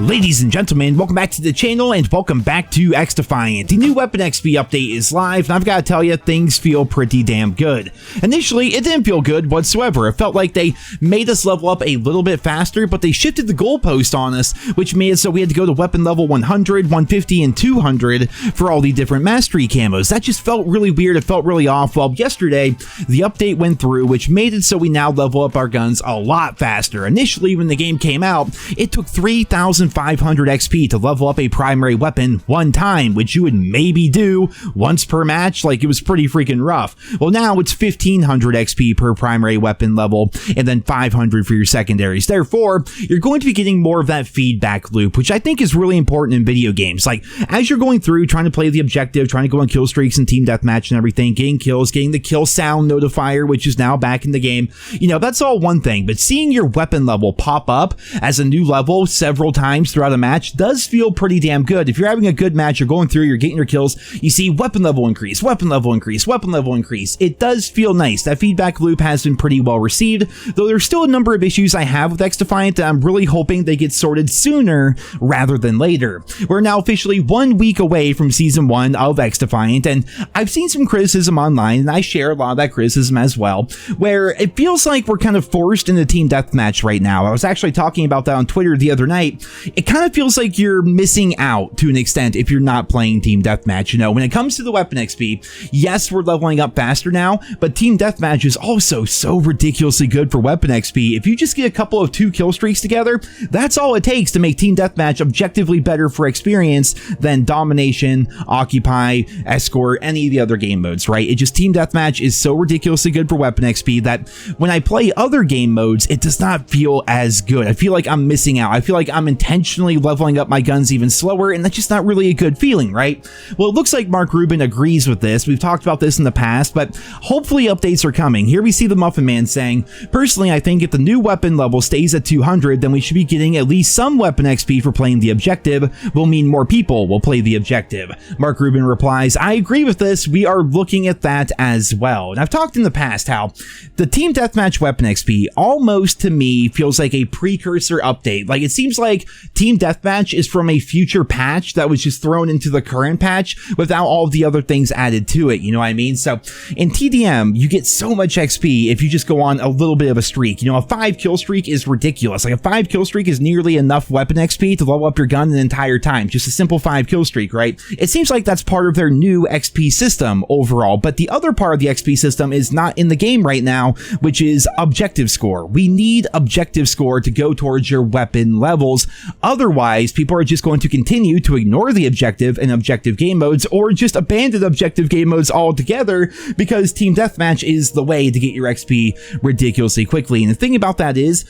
Ladies and gentlemen, welcome back to the channel and welcome back to XDefiant. The new weapon XP update is live and I've got to tell you, things feel pretty damn good. Initially, it didn't feel good whatsoever. It felt like they made us level up a little bit faster, but they shifted the goalpost on us, which made it so we had to go to weapon level 100, 150, and 200 for all the different mastery camos. That just felt really weird. It felt really off. Well, yesterday, the update went through, which made it so we now level up our guns a lot faster. Initially, when the game came out, it took 3,500 XP to level up a primary weapon one time, which you would maybe do once per match. Like, it was pretty freaking rough. Well, now it's 1,500 XP per primary weapon level and then 500 for your secondaries. Therefore, you're going to be getting more of that feedback loop, which I think is really important in video games. Like, as you're going through, trying to play the objective, trying to go on kill streaks and team deathmatch and everything, getting kills, getting the kill sound notifier, which is now back in the game, you know, that's all one thing. But seeing your weapon level pop up as a new level several times throughout a match does feel pretty damn good. If you're having a good match, you're going through, you're getting your kills, you see weapon level increase, weapon level increase, weapon level increase. It does feel nice. That feedback loop has been pretty well received, though there's still a number of issues I have with XDefiant that I'm really hoping they get sorted sooner rather than later. We're now officially 1 week away from season 1 of XDefiant, and I've seen some criticism online, and I share a lot of that criticism as well, where it feels like we're kind of forced into team deathmatch right now. I was actually talking about that on Twitter the other night. It kind of feels like you're missing out to an extent if you're not playing team deathmatch. You know, when it comes to the weapon XP, yes, we're leveling up faster now, but team deathmatch is also so ridiculously good for weapon XP. If you just get a couple of 2 kill streaks together, that's all it takes to make team deathmatch objectively better for experience than domination, occupy, escort, any of the other game modes, right? It just, team deathmatch is so ridiculously good for weapon XP that when I play other game modes, it does not feel as good. I feel like I'm missing out. I feel like I'm intentionally leveling up my guns even slower, and that's just not really a good feeling, right? Well, it looks like Mark Rubin agrees with this. We've talked about this in the past, but hopefully updates are coming. Here we see the Muffin Man saying, personally, I think if the new weapon level stays at 200, then we should be getting at least some weapon XP for playing the objective. Will mean more people will play the objective. Mark Rubin replies, I agree with this. We are looking at that as well. And I've talked in the past how the team deathmatch weapon XP almost to me feels like a precursor update. Like, it seems like team deathmatch is from a future patch that was just thrown into the current patch without all of the other things added to it, you know what I mean? So in TDM, you get so much XP if you just go on a little bit of a streak. You know, a 5 kill streak is ridiculous. Like, a 5 kill streak is nearly enough weapon XP to level up your gun an entire time. Just a simple 5 kill streak, right? It seems like that's part of their new XP system overall, but the other part of the XP system is not in the game right now, which is objective score. We need objective score to go towards your weapon levels. Otherwise, people are just going to continue to ignore the objective and objective game modes, or just abandon objective game modes altogether, because team deathmatch is the way to get your XP ridiculously quickly. And the thing about that is,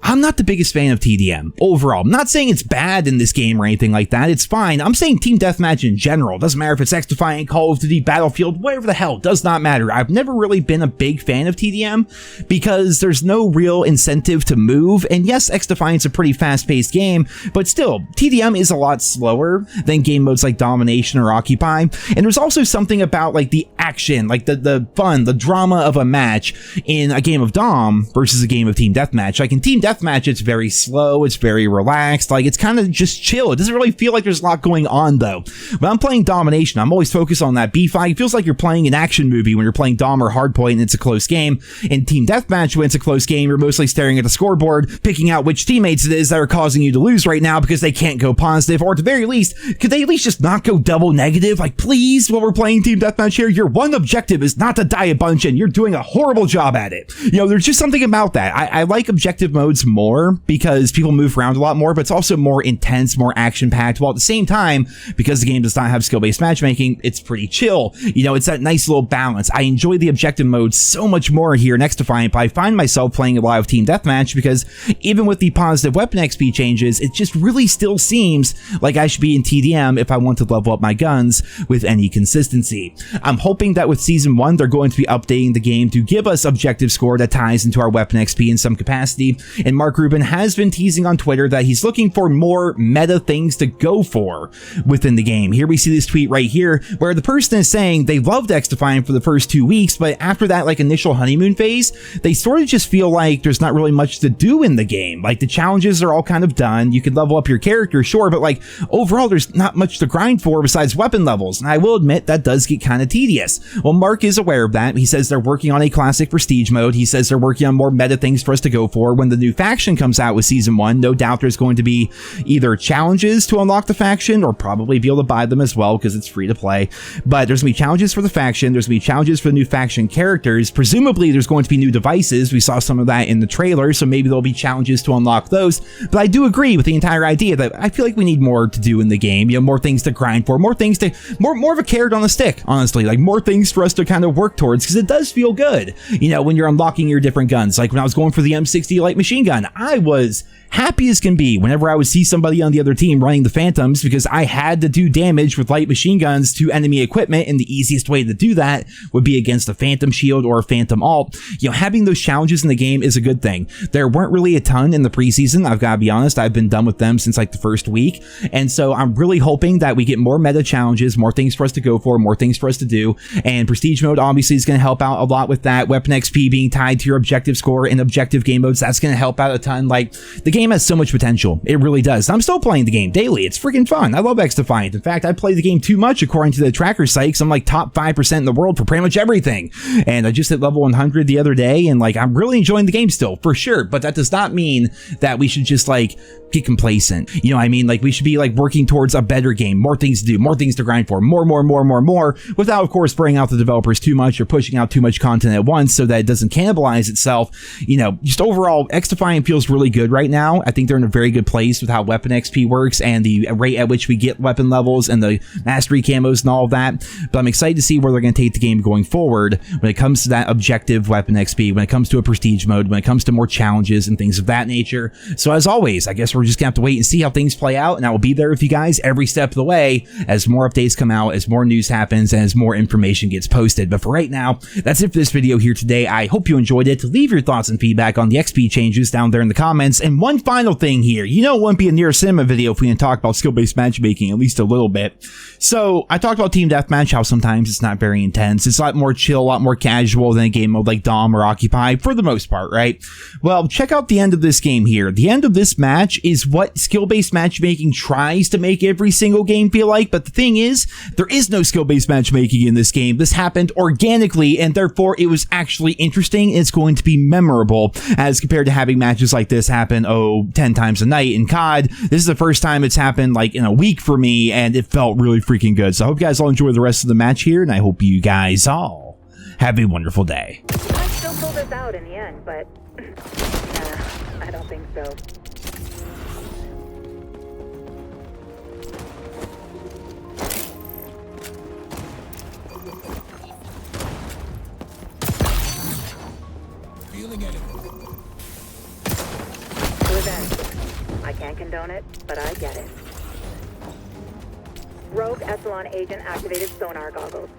I'm not the biggest fan of TDM overall. I'm not saying it's bad in this game or anything like that. It's fine. I'm saying team deathmatch in general. Doesn't matter if it's XDefiant, Call of Duty, Battlefield, whatever the hell. Does not matter. I've never really been a big fan of TDM because there's no real incentive to move. And yes, XDefiant's a pretty fast-paced game, but still, TDM is a lot slower than game modes like Domination or Occupy. And there's also something about, like, the action, like the fun, the drama of a match in a game of Dom versus a game of team deathmatch. Like, in team deathmatch, it's very slow, it's very relaxed, like, it's kind of just chill. It doesn't really feel like there's a lot going on, though. When I'm playing Domination, I'm always focused on that B-fight. It feels like you're playing an action movie when you're playing Dom or Hardpoint and it's a close game. In Team Deathmatch, when it's a close game, you're mostly staring at the scoreboard, picking out which teammates it is that are causing you to lose right now because they can't go positive, or at the very least, could they at least just not go double negative? Like, please, while we're playing Team Deathmatch here, your one objective is not to die a bunch, and you're doing a horrible job at it. You know, there's just something about that. I like objective modes more because people move around a lot more, but it's also more intense, more action-packed, while at the same time, because the game does not have skill-based matchmaking, it's pretty chill. You know, it's that nice little balance. I enjoy the objective mode so much more here in XDefiant, but I find myself playing a lot of team deathmatch because even with the positive weapon XP changes, it just really still seems like I should be in TDM if I want to level up my guns with any consistency. I'm hoping that with Season 1, they're going to be updating the game to give us objective score that ties into our weapon XP in some capacity, And Mark Rubin has been teasing on Twitter that he's looking for more meta things to go for within the game. Here we see this tweet right here where the person is saying they loved XDefiant for the first 2 weeks, but after that like initial honeymoon phase, they sort of just feel like there's not really much to do in the game. Like the challenges are all kind of done. You could level up your character, sure, but like overall there's not much to grind for besides weapon levels. And I will admit that does get kind of tedious. Well, Mark is aware of that. He says they're working on a classic prestige mode. He says they're working on more meta things for us to go for. When the new faction comes out with season 1, no doubt there's going to be either challenges to unlock the faction or probably be able to buy them as well because it's free to play. But there's going to be challenges for the faction. There's going to be challenges for the new faction characters. Presumably there's going to be new devices. We saw some of that in the trailer, so maybe there'll be challenges to unlock those. But I do agree with the entire idea that I feel like we need more to do in the game. You know, more things to grind for, more things to, more of a carrot on the stick, honestly. Like more things for us to kind of work towards, because it does feel good, you know, when you're unlocking your different guns. Like when I was going for the M60 light machine gun, I was happy as can be whenever I would see somebody on the other team running the Phantoms, because I had to do damage with light machine guns to enemy equipment, and the easiest way to do that would be against a Phantom shield or a Phantom alt. You know, having those challenges in the game is a good thing. There weren't really a ton in the preseason, I've got to be honest. I've been done with them since like the first week, and so I'm really hoping that we get more meta challenges, more things for us to go for, more things for us to do, and prestige mode obviously is going to help out a lot with that. Weapon XP being tied to your objective score in objective game modes, that's going to help out a ton. Like the game has so much potential, it really does. I'm still playing the game daily. It's freaking fun. I love XDefiant. In fact, I play the game too much according to the tracker sites. I'm like top 5% in the world for pretty much everything, and I just hit level 100 the other day, and like I'm really enjoying the game still, for sure. But that does not mean that we should just like get complacent. You know what I mean? Like we should be like working towards a better game, more things to do, more things to grind for, more, without of course burning out the developers too much or pushing out too much content at once so that it doesn't cannibalize itself. You know, just overall, XDefiant feels really good right now. I think they're in a very good place with how weapon XP works and the rate at which we get weapon levels and the mastery camos and all of that. But I'm excited to see where they're going to take the game going forward when it comes to that objective weapon XP, when it comes to a prestige mode, when it comes to more challenges and things of that nature. So as always, I guess we're just gonna have to wait and see how things play out, and I will be there with you guys every step of the way as more updates come out, as more news happens, and as more information gets posted. But for right now, that's it for this video here today. I hope you enjoyed it. Leave your thoughts and feedback on the XP changes down there in the comments. And one final thing here, you know it wouldn't be a NerosCinema video if we didn't talk about skill-based matchmaking at least a little bit. So I talked about Team Deathmatch, how sometimes it's not very intense. It's a lot more chill, a lot more casual than a game mode like Dom or Occupy for the most part, right? Well, check out the end of this game here. The end of this match is what skill-based matchmaking tries to make every single game feel like, but the thing is, there is no skill-based matchmaking in this game. This happened organically, and therefore it was actually interesting. It's going to be memorable as compared to having matches like this happen, 10 times a night in COD. This is the first time it's happened like in a week for me, and it felt really freaking good. So I hope you guys all enjoy the rest of the match here, and I hope you guys all have a wonderful day. I still pulled this out in the end, but I don't think so. Revenge. I can't condone it, but I get it. Rogue Echelon agent activated sonar goggles.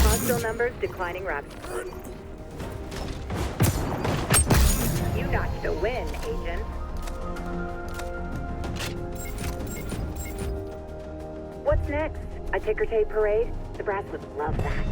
Hostile numbers declining rapidly. You notched a win, agent. What's next? A ticker tape parade? The brass would love that.